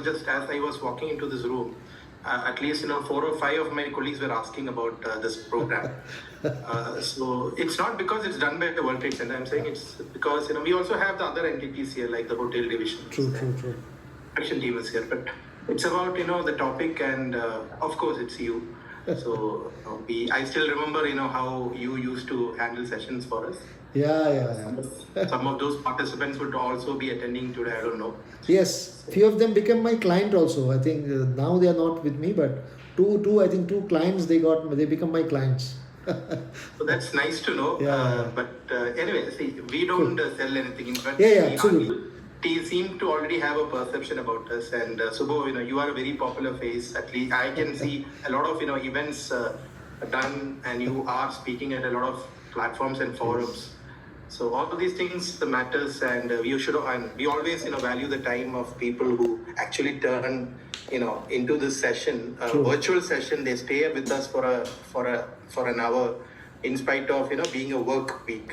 just as I was walking into this room, at least 4 or 5 of my colleagues were asking about this program. So it's not because it's done by the World Trade Center. I'm saying it's because we also have the other entities here, like the hotel division. True. Production team is here, but it's about the topic, and of course it's you. So I still remember how you used to handle sessions for us. Yeah. Some of those participants would also be attending today. I don't know. Yes, few of them became my client also. I think now they are not with me, but two clients they become my clients. So that's nice to know. Yeah. But anyway, see, we don't sell anything. In fact, absolutely. They seem to already have a perception about us. And Subho, you are a very popular face. At least I can see a lot of events done, and you are speaking at a lot of platforms and forums. So all of these things matters, and we always value the time of people who actually turn into this session, virtual session. They stay with us for an hour, in spite of being a work week.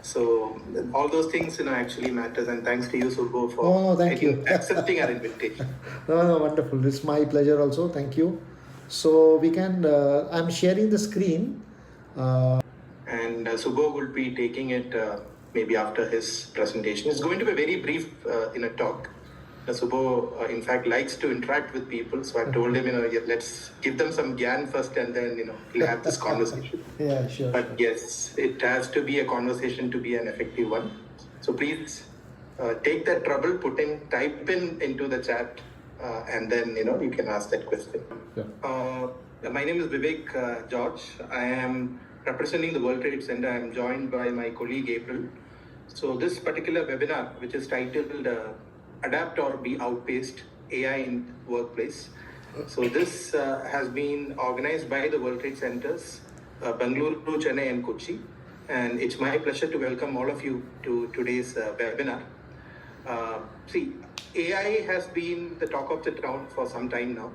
So all those things actually matters, and thanks to you, Subho, for thank you. accepting our invitation. No, wonderful. It's my pleasure also. Thank you. So we can. I'm sharing the screen. And Subho will be taking it maybe after his presentation. It's going to be very brief in a talk. Subho, in fact, likes to interact with people. So I told him, let's give them some gyan first, and then, we'll have this conversation. Yeah, sure. But yes, it has to be a conversation to be an effective one. So please take that trouble, type into the chat, and then, you can ask that question. Yeah. My name is Vivek George. I am representing the World Trade Center. I am joined by my colleague April. So this particular webinar, which is titled Adapt or Be Outpaced, AI in Workplace. So this has been organized by the World Trade Centers, Bengaluru, Chennai and Kochi. And it's my pleasure to welcome all of you to today's webinar. See, AI has been the talk of the town for some time now.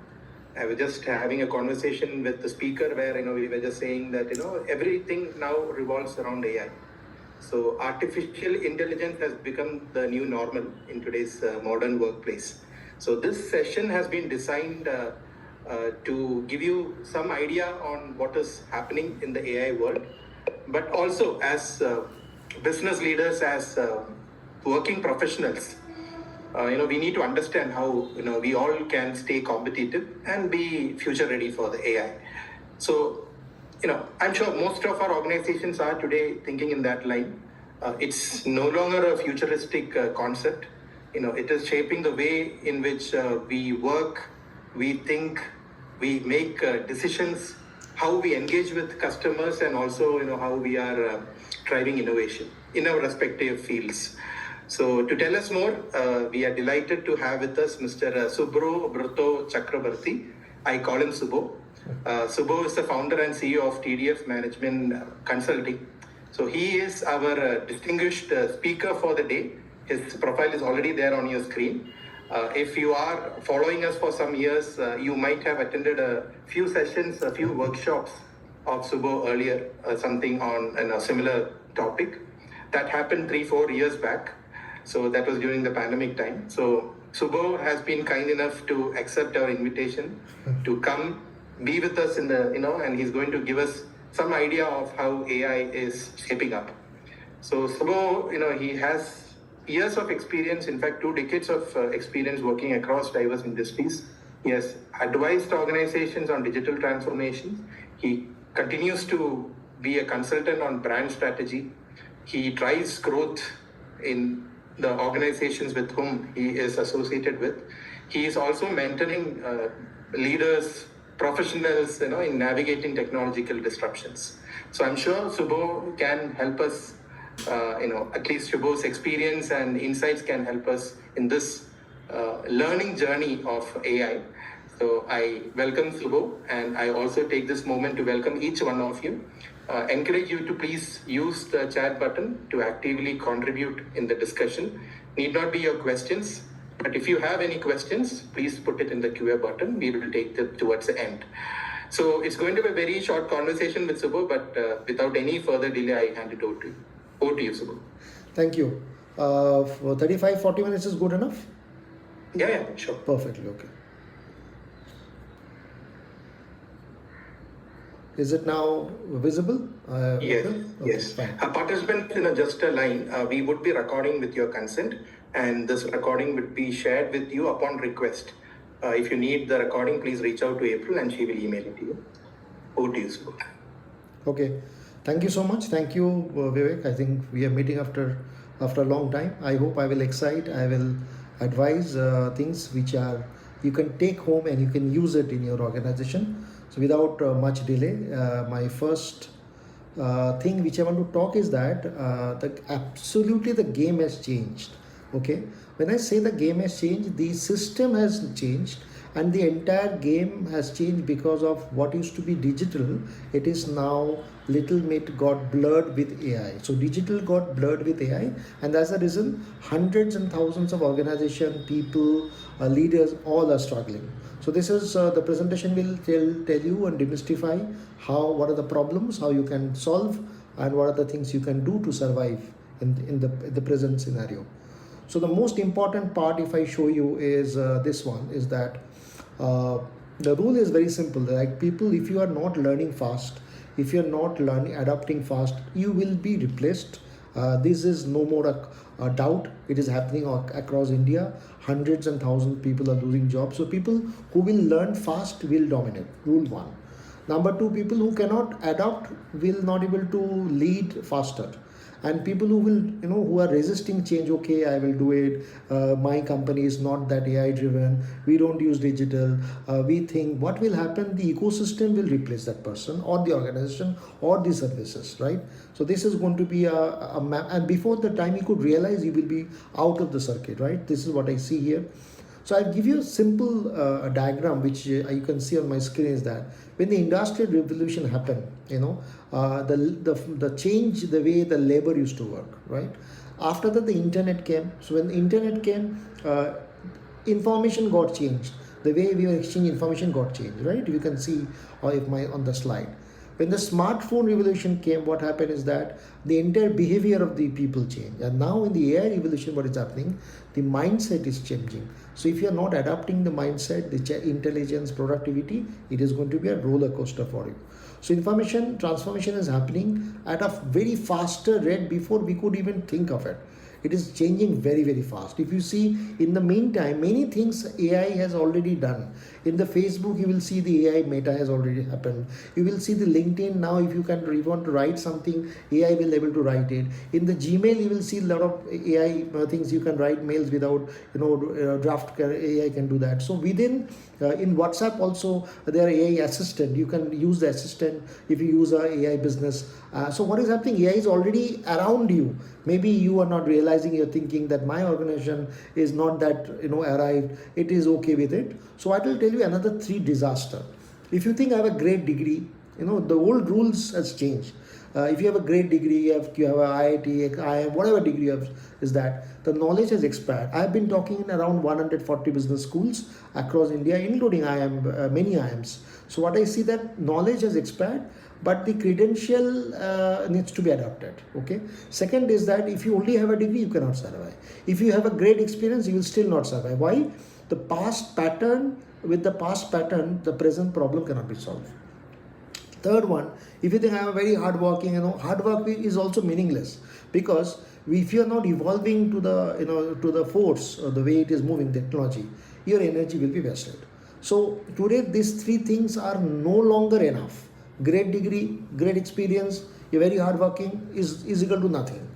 I was just having a conversation with the speaker where we were just saying that everything now revolves around AI. So artificial intelligence has become the new normal in today's modern workplace. So this session has been designed to give you some idea on what is happening in the AI world, but also as business leaders, as working professionals, we need to understand how we all can stay competitive and be future ready for the AI. So I'm sure most of our organizations are today thinking in that line. It's no longer a futuristic concept. It is shaping the way in which we work, we think, we make decisions, how we engage with customers, and also how we are driving innovation in our respective fields. So to tell us more, we are delighted to have with us Mr. Subro Brto Chakrabarti. I call him Subho. Subho is the founder and CEO of TDF Management Consulting. So he is our distinguished speaker for the day. His profile is already there on your screen. If you are following us for some years, you might have attended a few sessions, a few workshops of Subho earlier, something on a similar topic. That happened 3-4 years back. So that was during the pandemic time. So Subho has been kind enough to accept our invitation to come be with us in the, and he's going to give us some idea of how AI is shaping up. So Subho, he has years of experience, in fact, 2 decades of experience working across diverse industries. He has advised organizations on digital transformation. He continues to be a consultant on brand strategy. He drives growth in the organizations with whom he is associated with. He is also mentoring leaders, professionals, in navigating technological disruptions. So I'm sure Subho can help us, at least Subho's experience and insights can help us in this learning journey of AI. So I welcome Subho, and I also take this moment to welcome each one of you. Encourage you to please use the chat button to actively contribute in the discussion. Need not be your questions, but if you have any questions, please put it in the Q&A button. We will take them towards the end. So it's going to be a very short conversation with Subho, but without any further delay, I hand it over to you. Over to you, Subho. Thank you. For 35-40 minutes is good enough? Yeah, sure. Perfectly, okay. Is it now visible? Yes, Okay, yes. fine. Participants in just a line, we would be recording with your consent, and this recording would be shared with you upon request. If you need the recording, please reach out to April and she will email it to you. Over to you, Subbu. Okay, thank you so much. Thank you, Vivek. I think we are meeting after a long time. I hope I will excite. I will advise things which are you can take home and you can use it in your organization. So without much delay, my first thing which I want to talk is that absolutely the game has changed. Okay, when I say the game has changed, the system has changed, and the entire game has changed because of what used to be digital. It is now little bit got blurred with AI. So digital got blurred with AI, and as a result, hundreds and thousands of organization, people, leaders, all are struggling. So this is the presentation will tell you and demystify what are the problems, how you can solve, and what are the things you can do to survive in the present scenario. So the most important part, if I show you, is this one, is that uh, the rule is very simple. Like people, if you are not learning fast, if you are not learning, adapting fast, you will be replaced. This is no more a doubt. It is happening across India. Hundreds and thousands of people are losing jobs. So people who will learn fast will dominate. Rule one. Number two, people who cannot adapt will not able to lead faster, and people who will who are resisting change. Okay, I will do it. My company is not that AI driven. We don't use digital. We think what will happen, the ecosystem will replace that person or the organization or the services, right? So this is going to be a map, and before the time you could realize, you will be out of the circuit, right? This is what I see here. So I'll give you a simple diagram which you can see on my screen, is that when the industrial revolution happened, the change, the way the labor used to work, right? After that, the internet came. So when the internet came, information got changed. The way we were exchanging information got changed, right? You can see if my on the slide. When the smartphone revolution came, what happened is that the entire behavior of the people changed. And now in the AI revolution, what is happening? The mindset is changing. So if you are not adapting the mindset, the intelligence, productivity, it is going to be a roller coaster for you. So information transformation is happening at a very faster rate before we could even think of it. It is changing very, very fast. If you see, in the meantime, many things AI has already done. In the Facebook, you will see the AI meta has already happened. You will see the LinkedIn now. If you want to write something, AI will able to write it. In the Gmail, you will see a lot of AI things. You can write mails without draft. AI can do that. So within in WhatsApp also, there are AI assistant. You can use the assistant if you use a AI business. So what is happening? AI is already around you. Maybe you are not realizing, you're thinking that my organization is not that arrived, it is okay with it. So I will tell you another three disaster. If you think I have a great degree, the old rules has changed. If you have a great degree, you have a IIT, IIM, whatever degree you have, is that the knowledge has expired. I have been talking in around 140 business schools across India, including IIM, many IIMs. So what I see, that knowledge has expired, but the credential needs to be adapted. Okay. Second is that if you only have a degree, you cannot survive. If you have a great experience, you will still not survive. Why? The past pattern, with the past pattern, the present problem cannot be solved. Third one, if you think I am very hardworking, hard work is also meaningless, because if you are not evolving to the force or the way it is moving, technology, your energy will be wasted. So today these three things are no longer enough. Great degree, great experience, you're very hardworking is equal to nothing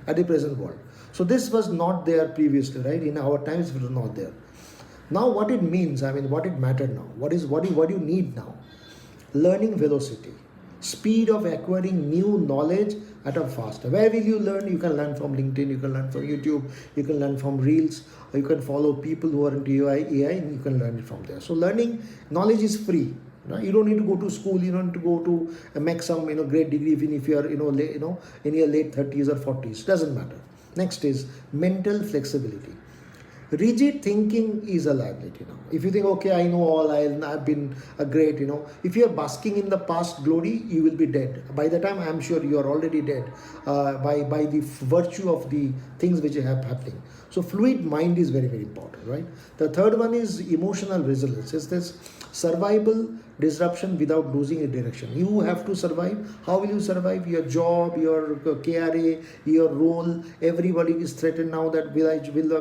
at the present world. So this was not there previously, right? In our times it was not there. Now what it means, what it mattered now, what you need now? Learning velocity, speed of acquiring new knowledge at a faster. Where will you learn? You can learn from LinkedIn, you can learn from YouTube, you can learn from Reels, or you can follow people who are into AI, and you can learn it from there. So learning knowledge is free. You don't need to go to school. You don't need to go to make some great degree, even if you are in your late 30s or 40s. Doesn't matter. Next is mental flexibility. Rigid thinking is a liability now. If you think, okay, I know all, I've been a great, if you are basking in the past glory, you will be dead. By the time, I'm sure you are already dead by the virtue of the things which are happening. So fluid mind is very, very important, right? The third one is emotional resilience. Is this survival disruption without losing a direction. You have to survive. How will you survive? Your job, your KRA, your role, everybody is threatened now that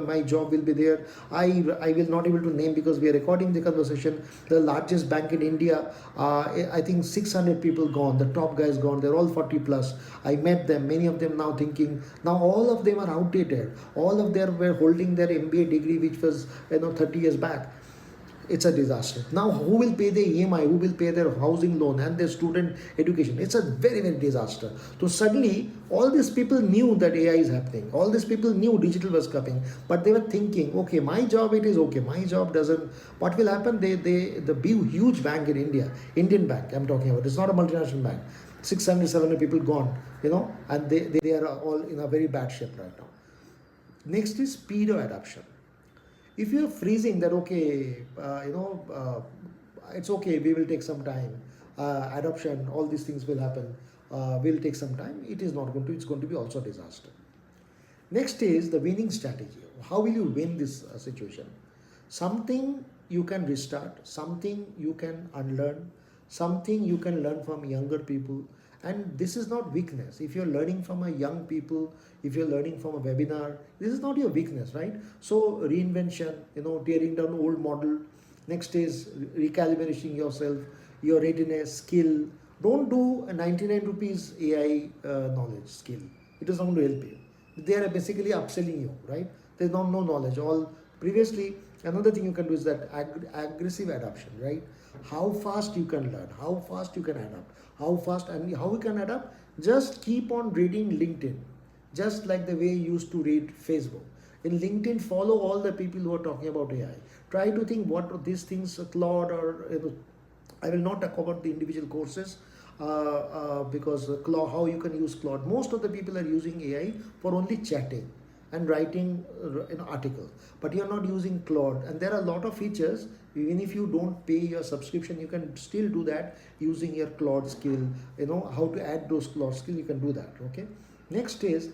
my job will be there. I will not able to name because we are recording the conversation. The largest bank in India, I think 600 people gone. The top guys gone. They're all 40 plus. I met them. Many of them now thinking. Now all of them are outdated. All of them were holding their MBA degree, which was 30 years back. It's a disaster. Now, who will pay the EMI? Who will pay their housing loan and their student education? It's a very, very disaster. So suddenly, all these people knew that AI is happening. All these people knew digital was coming, but they were thinking, okay, my job it is okay. My job doesn't. What will happen? The big huge bank in India, Indian bank, I'm talking about. It's not a multinational bank. 600, 700 people gone, and they are all in a very bad shape right now. Next is speed of adoption. If you're freezing that, okay, it's okay, we will take some time, adoption, all these things will happen, will take some time, it is not going to, it's going to be also a disaster. Next is the winning strategy. How will you win this situation? Something you can restart, something you can unlearn, something you can learn from younger people. And this is not weakness. If you're learning from a young people, if you're learning from a webinar, this is not your weakness, right? So reinvention, tearing down old model. Next is recalibrating yourself, your readiness, skill. Don't do a 99 rupees AI knowledge skill. It is not going to help you. They are basically upselling you, right? There's no knowledge. All previously, another thing you can do is that aggressive adoption, right? How fast you can learn, how fast you can adapt, how fast and how you can adapt. Just keep on reading LinkedIn, just like the way you used to read Facebook. In LinkedIn, follow all the people who are talking about AI. Try to think what these things, Claude or I will not talk about the individual courses because Claude, how you can use Claude. Most of the people are using AI for only chatting and writing an article, but you're not using Claude. And there are a lot of features. Even if you don't pay your subscription, you can still do that using your Claude skill. How to add those Claude skills, you can do that. Okay. Next is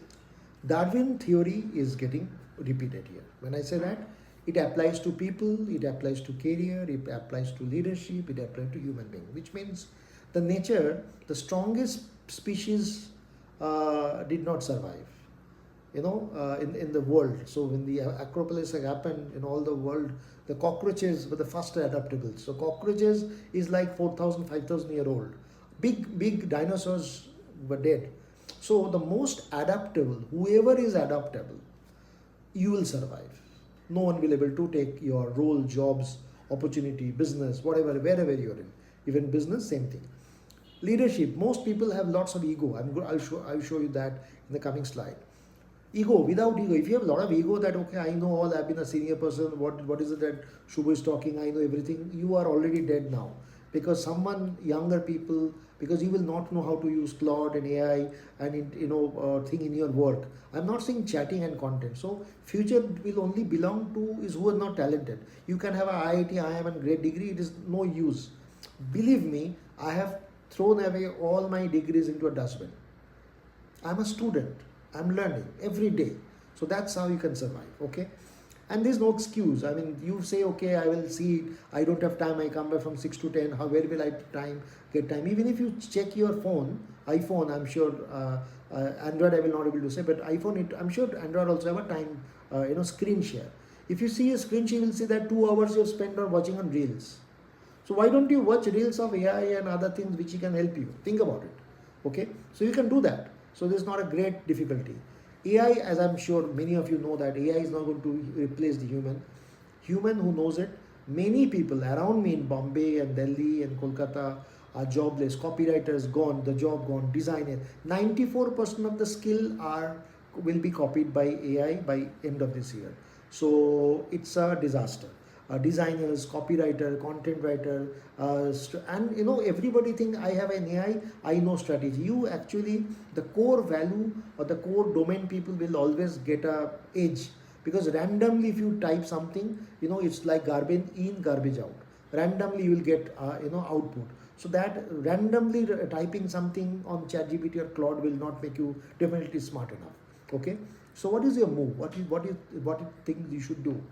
Darwin theory is getting repeated here. When I say that, it applies to people, it applies to career, it applies to leadership, it applies to human being, which means the strongest species did not survive, in the world. So when the Acropolis happened in all the world, the cockroaches were the first adaptable. So cockroaches is like 4,000, 5,000 year old. Big dinosaurs were dead. So the most adaptable, whoever is adaptable, you will survive. No one will be able to take your role, jobs, opportunity, business, whatever, wherever you're in. Even business, same thing. Leadership, most people have lots of ego. I'll show you that in the coming slide. Ego, without ego, if you have a lot of ego that, okay, I know all, I've been a senior person, what is it that Shubhu is talking, I know everything, you are already dead now. Because someone, younger people, because you will not know how to use Claude and AI and thing in your work. I'm not saying chatting and content. So future will only belong to is who are not talented. You can have a IIT, IIM and great degree, it is no use. Believe me, I have thrown away all my degrees into a dustbin. I'm a student. I'm learning every day. So that's how you can survive, okay? And there's no excuse. I mean, you say, okay, I will see it. I don't have time. I come back from 6 to 10. Where will I get time? Even if you check your phone, iPhone, I'm sure, Android I will not able to say, but iPhone, I'm sure Android also have a time, screen share. If you see a screen share, you will see that 2 hours you've spent on watching on Reels. So why don't you watch Reels of AI and other things which can help you? Think about it, okay? So you can do that. So there's not a great difficulty. AI, as I'm sure many of you know, that AI is not going to replace the human. Human who knows it. Many people around me in Bombay and Delhi and Kolkata are jobless. Copywriters gone, the job gone, designer. 94% of the skill will be copied by AI by end of this year. So it's a disaster. Designers, copywriter, content writer, and everybody think I have an AI, I know strategy. You actually, the core value or the core domain people will always get a edge because randomly if you type something, it's like garbage in, garbage out. Randomly you will get output. So that randomly typing something on ChatGPT or Claude will not make you definitely smart enough. Okay. So what is your move? What you think you should do?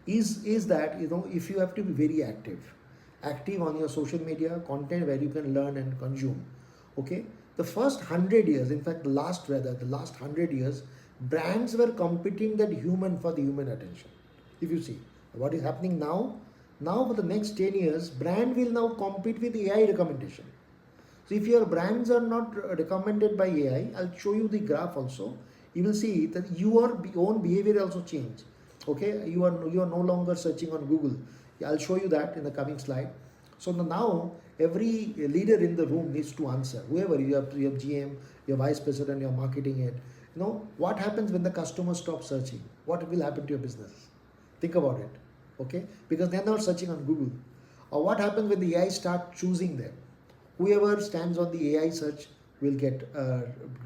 Is that if you have to be very active on your social media content where you can learn and consume. Okay, the first 100 years, in fact the last 100 years, brands were competing that human for the human attention. If you see what is happening now for the next 10 years, brand will now compete with AI recommendation. So if your brands are not recommended by AI, I'll show you the graph also. You will see that your own behavior also change. Okay, you are no longer searching on Google. I'll show you that in the coming slide. So now every leader in the room needs to answer. Whoever you have GM, your vice president, your marketing head. What happens when the customer stops searching? What will happen to your business? Think about it. Okay, because they're not searching on Google. Or what happens when the AI start choosing them? Whoever stands on the AI search will get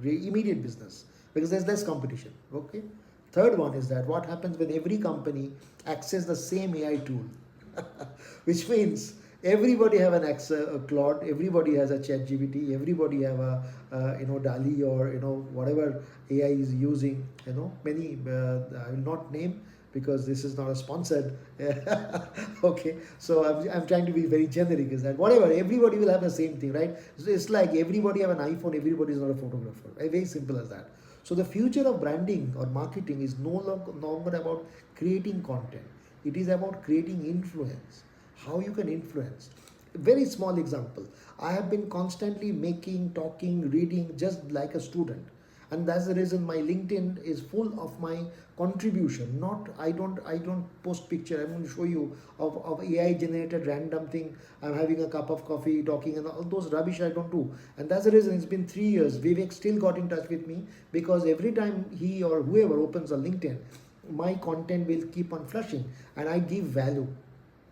immediate business because there's less competition. Okay. Third one is that what happens when every company access the same AI tool, which means everybody have an a Claude, everybody has a ChatGPT, everybody have a DALI or whatever AI is using. Many I will not name because this is not a sponsored. Okay, so I'm trying to be very generic. Is that whatever everybody will have the same thing, right? So it's like everybody have an iPhone, everybody is not a photographer. Very simple as that. So the future of branding or marketing is no longer about creating content. It is about creating influence. How you can influence. Very small example. I have been constantly making, talking, reading just like a student. And that's the reason my LinkedIn is full of my contribution. Not I don't post picture. I'm going to show you of AI generated random thing. I'm having a cup of coffee, talking, and all those rubbish I don't do. And that's the reason it's been 3 years. Vivek still got in touch with me because every time he or whoever opens a LinkedIn, my content will keep on flushing and I give value.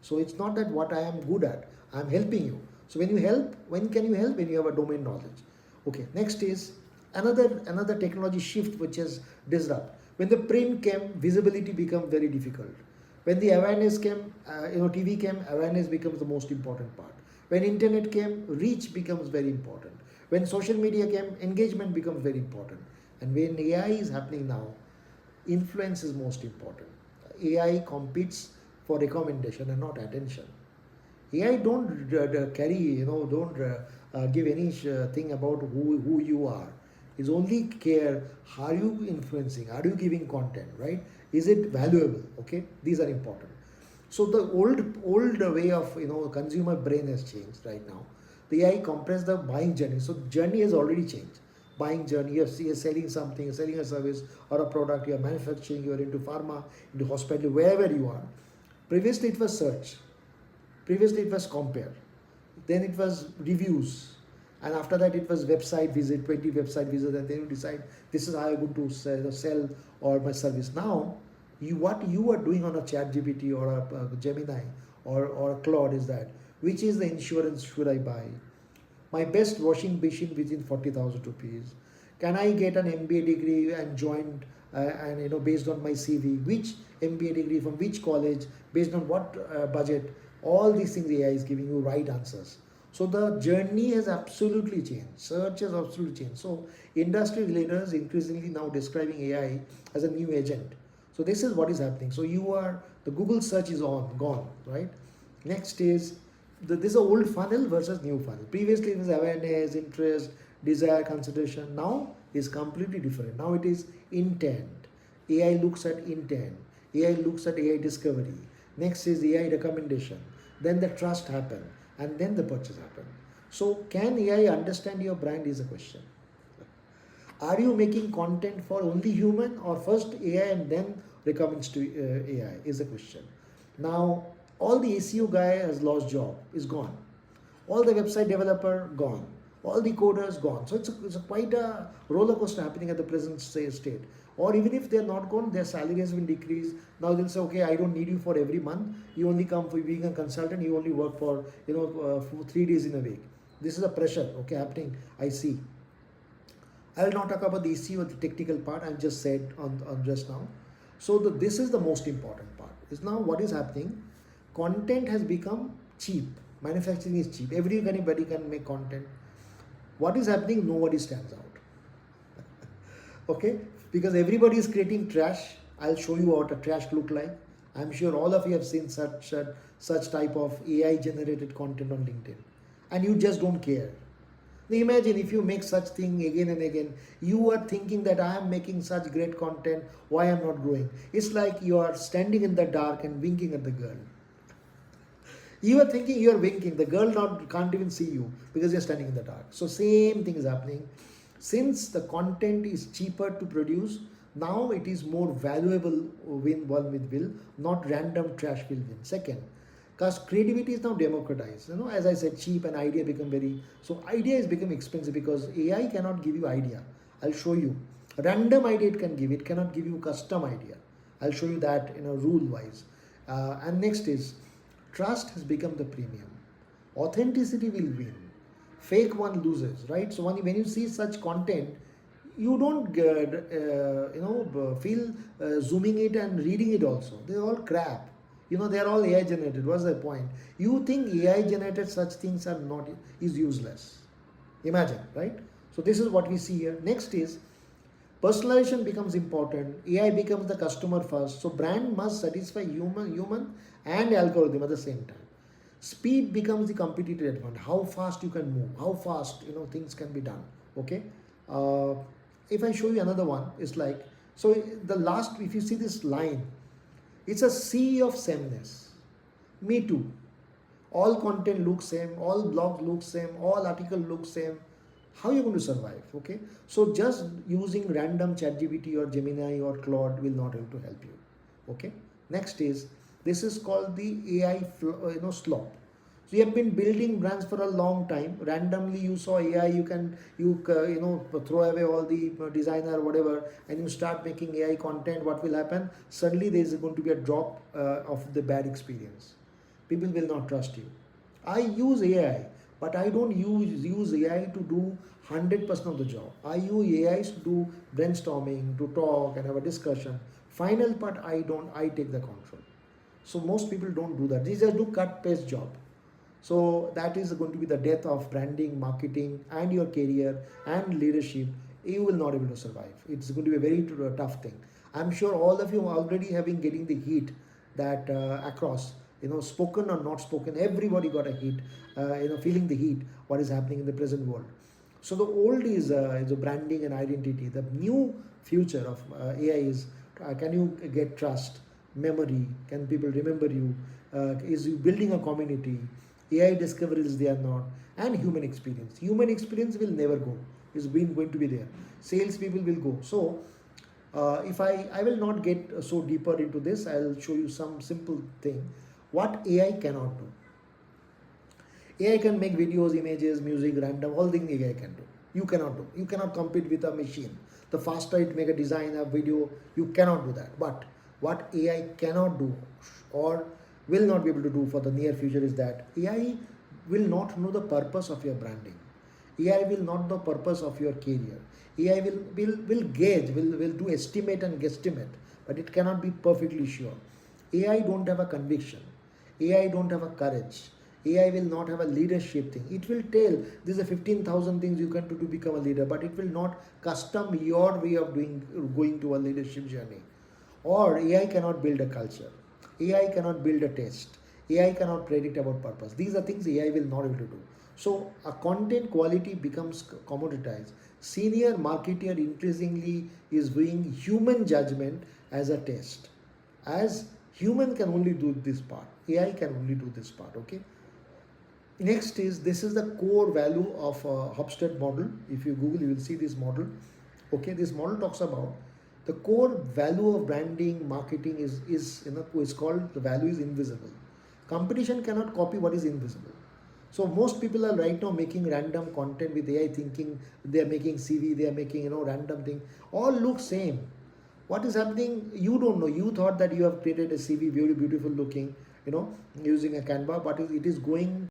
So it's not that what I am good at, I'm helping you. So when you help, when can you help? When you have a domain knowledge. Okay, next is another technology shift which is disrupt. When the print came, visibility became very difficult. When the awareness came, TV came, awareness becomes the most important part. When internet came, reach becomes very important. When social media came, engagement becomes very important. And when AI is happening now, influence is most important. AI competes for recommendation and not attention. AI don't carry, don't give any thing about who you are. It's only care how you influencing, are you giving content, right? Is it valuable? Okay, these are important. So the old way of consumer brain has changed right now. The AI compressed the buying journey. So journey has already changed. Buying journey, you're selling something, selling a service or a product, you're manufacturing, you're into pharma, into hospital, wherever you are. Previously it was search. Previously it was compare. Then it was reviews. And after that it was website visit, 20 website visits, and then you decide this is how I'm going to sell or my service. Now, what you are doing on a ChatGPT or a Gemini or a Claude is that, which is the insurance should I buy? My best washing machine within 40,000 rupees. Can I get an MBA degree and join and based on my CV, which MBA degree from which college, based on what budget? All these things AI is giving you right answers. So the journey has absolutely changed. Search has absolutely changed. So industry leaders increasingly now describing AI as a new agent. So this is what is happening. So the Google search is gone, right? Next is this is old funnel versus new funnel. Previously it was awareness, interest, desire, consideration. Now is completely different. Now it is intent. AI looks at intent. AI looks at AI discovery. Next is AI recommendation. Then the trust happen, and then the purchase happen. So can AI understand your brand is a question. Are you making content for only human or first AI and then recommends to AI is a question. Now all the SEO guy has lost job, is gone. All the website developer gone. All the coders gone. So it's quite a roller coaster happening at the present state. Or even if they're not gone, their salary has been decreased. Now they'll say, okay, I don't need you for every month. You only come for being a consultant. You only work for for 3 days in a week. This is a pressure, okay, happening. I see. I will not talk about the SEO or the technical part. I just said on just now. So this is the most important part. Is now what is happening? Content has become cheap. Manufacturing is cheap. Anybody can make content. What is happening? Nobody stands out. Okay, because everybody is creating trash. I'll show you what a trash look like. I'm sure all of you have seen such type of AI generated content on LinkedIn, and you just don't care. Now imagine if you make such thing again and again, you are thinking that I am making such great content, why I'm not growing. It's like you are standing in the dark and winking at the girl. You are thinking you are winking, the girl can't even see you because you're standing in the dark. So same thing is happening. Since the content is cheaper to produce, now it is more valuable win one with will, not random trash will win. Second, because creativity is now democratized. As I said, cheap and idea become idea is becoming expensive because AI cannot give you idea. I'll show you. Random idea it cannot give you custom idea. I'll show you that rule wise. And next is, trust has become the premium. Authenticity will win. Fake one loses, right? So when you see such content, you don't feel zooming it and reading it also. They're all crap. They're all AI generated. What's the point? You think AI generated such things is useless. Imagine, right? So this is what we see here. Next is, personalization becomes important. AI becomes the customer first. So brand must satisfy human and algorithm at the same time. Speed becomes the competitive advantage. How fast you can move, how fast things can be done. Okay. If I show you another one, it's like, so the last, if you see this line, it's a sea of sameness. Me too. All content looks same, all blogs look same, all article look same. How are you going to survive? Okay. So just using random ChatGPT or Gemini or Claude will not able to help you. Okay. Next is, this is called the AI slop. So you have been building brands for a long time. Randomly you saw AI, you throw away all the designer whatever, and you start making AI content. What will happen? Suddenly there is going to be a drop of the bad experience. People will not trust you. I use AI, but I don't use AI to do 100% of the job. I use AI to do brainstorming, to talk and have a discussion. Final part I take the control. So most people don't do that. They just do cut paste job. So that is going to be the death of branding, marketing, and your career and leadership. You will not be able to survive. It's going to be a very tough thing. I'm sure all of you already have been getting the heat that across, spoken or not spoken, everybody got a heat, feeling the heat, what is happening in the present world. So the old is the branding and identity. The new future of AI is, can you get trust, memory, can people remember you, is you building a community, AI discoveries they are not, and human experience. Human experience will never go. It's been going to be there. Sales people will go. So if I will not get so deeper into this, I'll show you some simple thing. What AI cannot do. AI can make videos, images, music, random, all things AI can do. You cannot do. You cannot compete with a machine. The faster it make a design, a video, you cannot do that. But what AI cannot do or will not be able to do for the near future is that AI will not know the purpose of your branding. AI will not know the purpose of your career. AI will gauge, will do estimate and guesstimate, but it cannot be perfectly sure. AI don't have a conviction. AI don't have a courage. AI will not have a leadership thing. It will tell these are 15,000 things you can do to become a leader, but it will not custom your way of going to a leadership journey. Or AI cannot build a culture. AI cannot build a taste. AI cannot predict about purpose. These are things AI will not able to do. So a content quality becomes commoditized. Senior marketer increasingly is doing human judgment as a test. As human can only do this part. AI can only do this part. Okay. Next is, this is the core value of Hofstede model. If you Google, you will see this model. Okay, this model talks about the core value of branding, marketing is called, the value is invisible. Competition cannot copy what is invisible. So most people are right now making random content with AI, thinking they are making CV, they are making random thing. All look same. What is happening? You don't know. You thought that you have created a CV very beautiful looking, using a Canva, but it is going